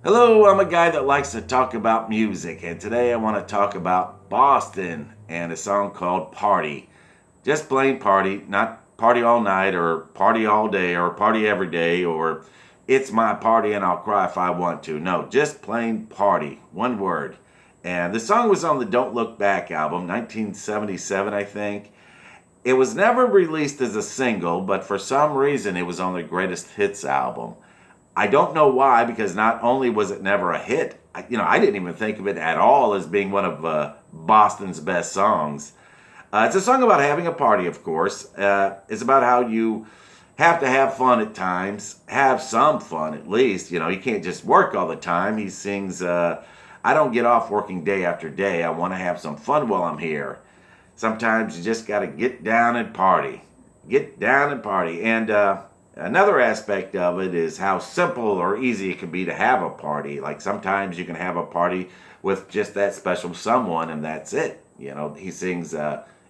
Hello, I'm a guy that likes to talk about music, and today I want to talk about Boston and a song called Party. Just plain party, not party all night or party all day or party every day or it's my party and I'll cry if I want to. No, just plain party, one word. And the song was on the Don't Look Back album, 1977, I think. It was never released as a single, but for some reason it was on the Greatest Hits album. I don't know why, because not only was it never a hit, I didn't even think of it at all as being one of Boston's best songs. It's a song about having a party, of course. It's about how you have to have fun at times, have some fun at least. You can't just work all the time. He sings, I don't get off working day after day. I want to have some fun while I'm here. Sometimes you just got to get down and party. Get down and party. And another aspect of it is how simple or easy it can be to have a party. Like sometimes you can have a party with just that special someone and that's it. He sings,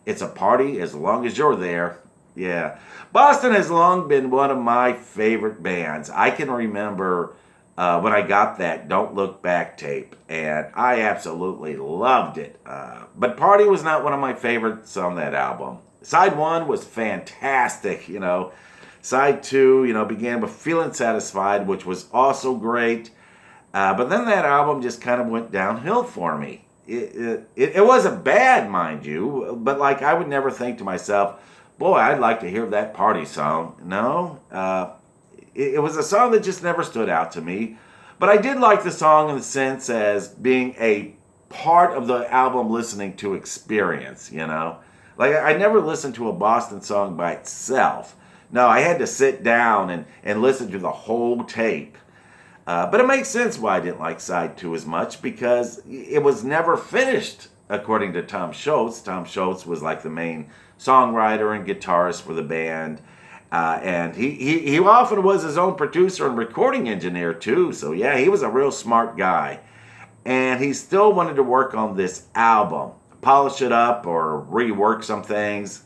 it's a party as long as you're there. Yeah. Boston has long been one of my favorite bands. I can remember when I got that Don't Look Back tape, and I absolutely loved it. But Party was not one of my favorites on that album. Side one was fantastic. Side two, began with Feeling Satisfied, which was also great. But then that album just kind of went downhill for me. It wasn't bad, mind you, but like I would never think to myself, boy, I'd like to hear that Party song. No, it was a song that just never stood out to me. But I did like the song in the sense as being a part of the album listening to experience. Like I never listened to a Boston song by itself. No, I had to sit down and listen to the whole tape. But it makes sense why I didn't like side two as much, because it was never finished, according to Tom Scholz. Tom Scholz was like the main songwriter and guitarist for the band. And he often was his own producer and recording engineer too. So yeah, he was a real smart guy. And he still wanted to work on this album, polish it up or rework some things.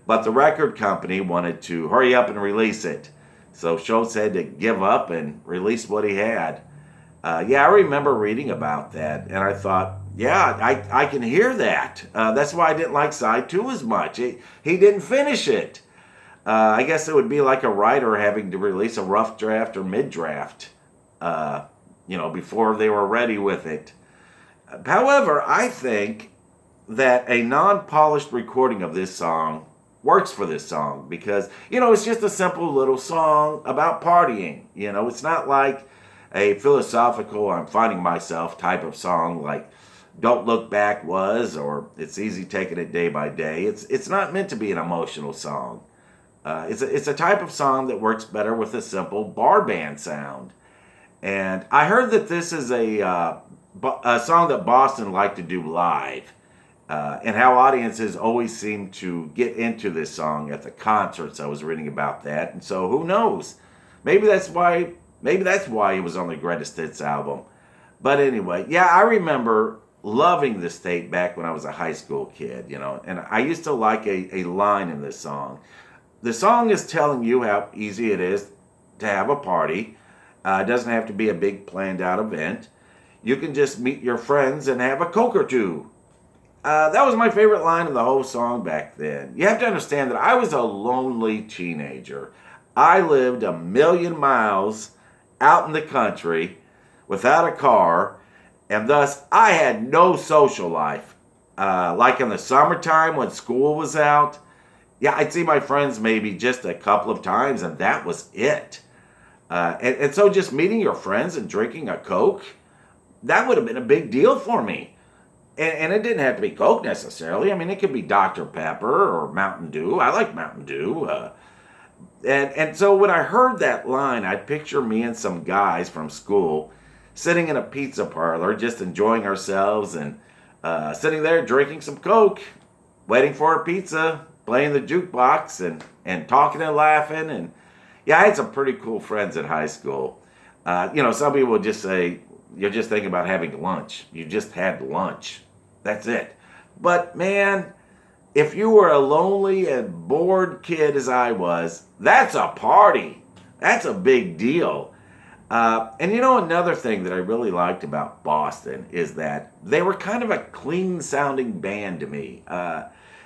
But the record company wanted to hurry up and release it. So Schultz had to give up and release what he had. I remember reading about that, and I thought, yeah, I can hear that. That's why I didn't like side two as much. He didn't finish it. I guess it would be like a writer having to release a rough draft or mid-draft, before they were ready with it. However, I think that a non-polished recording of this song works for this song because, it's just a simple little song about partying. It's not like a philosophical, I'm finding myself type of song like Don't Look Back was, or It's Easy Taking It Day by Day. It's not meant to be an emotional song. It's a type of song that works better with a simple bar band sound. And I heard that this is a song that Boston liked to do live. And how audiences always seem to get into this song at the concerts. I was reading about that, and so who knows? Maybe that's why it was on the Greatest Hits album. But anyway, yeah, I remember loving this tape back when I was a high school kid. And I used to like a line in this song. The song is telling you how easy it is to have a party. It doesn't have to be a big planned out event. You can just meet your friends and have a Coke or two. That was my favorite line of the whole song back then. You have to understand that I was a lonely teenager. I lived 1,000,000 miles out in the country without a car, and thus I had no social life. Like in the summertime when school was out, yeah, I'd see my friends maybe just a couple of times, and that was it. And so just meeting your friends and drinking a Coke, that would have been a big deal for me. And it didn't have to be Coke necessarily. I mean, it could be Dr. Pepper or Mountain Dew. I like Mountain Dew. And so when I heard that line, I'd picture me and some guys from school sitting in a pizza parlor, just enjoying ourselves and sitting there drinking some Coke, waiting for a pizza, playing the jukebox and talking and laughing. And yeah, I had some pretty cool friends at high school. Some people would just say, you're just thinking about having lunch. You just had lunch. That's it. But man, if you were a lonely and bored kid as I was, that's a party. That's a big deal. And you know, another thing that I really liked about Boston is that they were kind of a clean sounding band to me.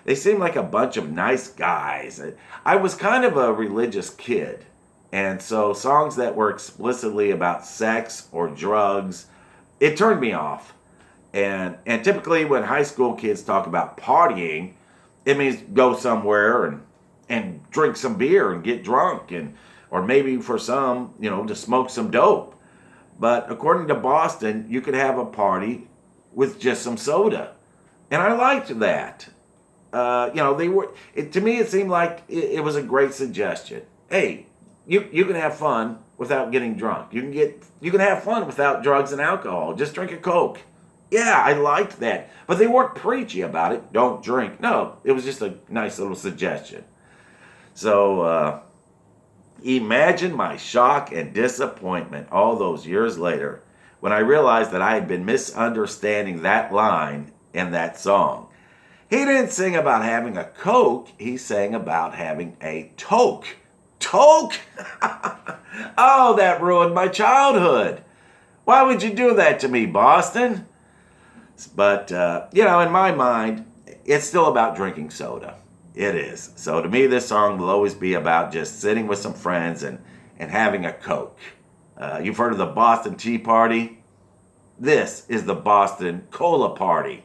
They seemed like a bunch of nice guys. I was kind of a religious kid. And so songs that were explicitly about sex or drugs, it turned me off. And typically when high school kids talk about partying, it means go somewhere and drink some beer and get drunk and or maybe for some, to smoke some dope. But according to Boston, you could have a party with just some soda. And I liked that. They were to me it seemed like it was a great suggestion. Hey, you can have fun without getting drunk. You can have fun without drugs and alcohol. Just drink a Coke. Yeah, I liked that. But they weren't preachy about it. Don't drink. No, it was just a nice little suggestion. So imagine my shock and disappointment all those years later when I realized that I had been misunderstanding that line in that song. He didn't sing about having a Coke, he sang about having a toke. Toke? Oh, that ruined my childhood. Why would you do that to me, Boston? But, in my mind, it's still about drinking soda. It is. So to me, this song will always be about just sitting with some friends and having a Coke. You've heard of the Boston Tea Party? This is the Boston Cola Party.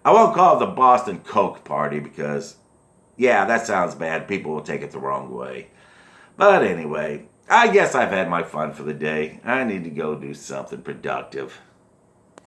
I won't call it the Boston Coke Party because, that sounds bad. People will take it the wrong way. But anyway, I guess I've had my fun for the day. I need to go do something productive.